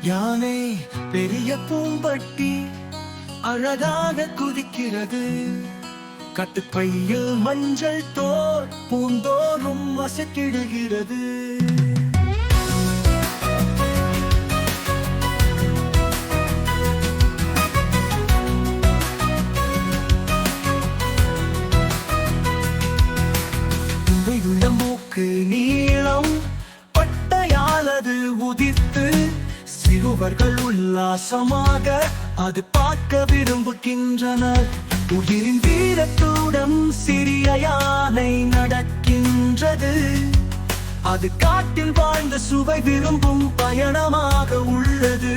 யானை பெரிய பூம்பட்டி அழகாக குதிக்கிறது. கட்டுப்பையில் மஞ்சள் தோல் பூந்தோறும் வசக்கிடுகிறது. மூக்கு நீளம் பட்டையாலது உதிர்த்து சிறுவர்கள் உல்லாசமாக அது பார்க்க விரும்புகின்றனர். உயிரின் வீரத்துடன் சிறிய யானை நடக்கின்றது. அது காட்டில் வாழ்ந்த சுவை விரும்பும் பயணமாக உள்ளது.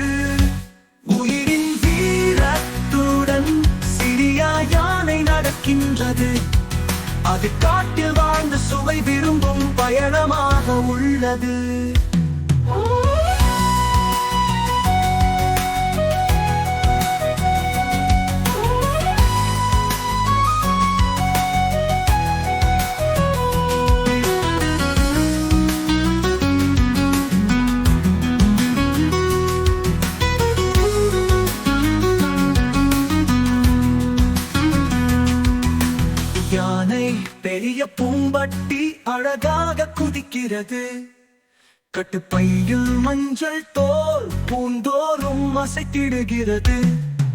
உயிரின் வீரத்துடன் சிறிய யானை நடக்கின்றது. அது காட்டில் வாழ்ந்த சுவை விரும்பும் பயணமாக உள்ளது. யானை பெரிய பூம்பட்டி அழகாக குதிக்கிறது. கட்டுப்பையில் மஞ்சள் தோல் பூந்தோறும் அசைத்திடுகிறது.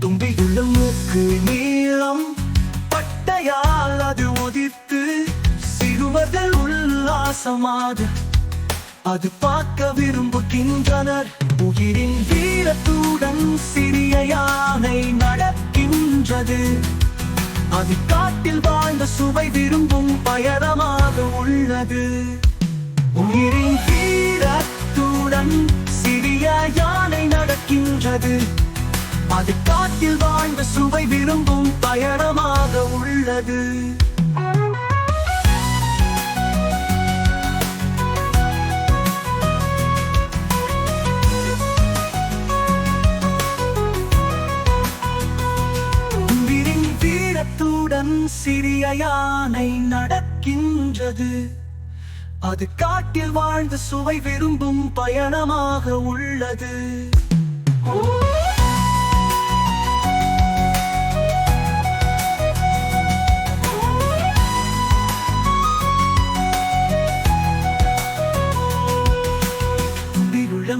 தும்பியுள்ள மூக்கு நீளம் பட்டையால் அது உதிர்த்து சிறுவர்கள் உல்லாசமாக அது பார்க்க விரும்புகின்றனர். உயிரின் வீரத்துடன் சிறிய யானை நடக்கின்றது. அது காட்டில் வாழ்ந்த சுவை விரும்பும் பயணமாக உள்ளது. உயிரின் வீரத்துடன் சிறிய யானை நடக்கின்றது. அது காட்டில் வாழ்ந்த சுவை விரும்பும் பயணமாக உள்ளது. சிறிய யானை நடக்கின்றது. அது காட்டில் வாழ்ந்த சுவை விரும்பும் பயணமாக உள்ளது.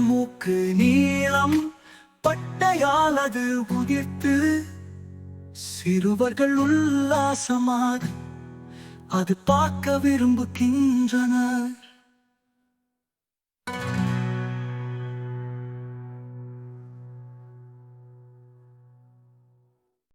மூக்கு நீளம் பட்டையால் அது உதிர்த்து சிறுவர்கள் உல்லாசமாக அது பார்க்க விரும்புகின்றனர்.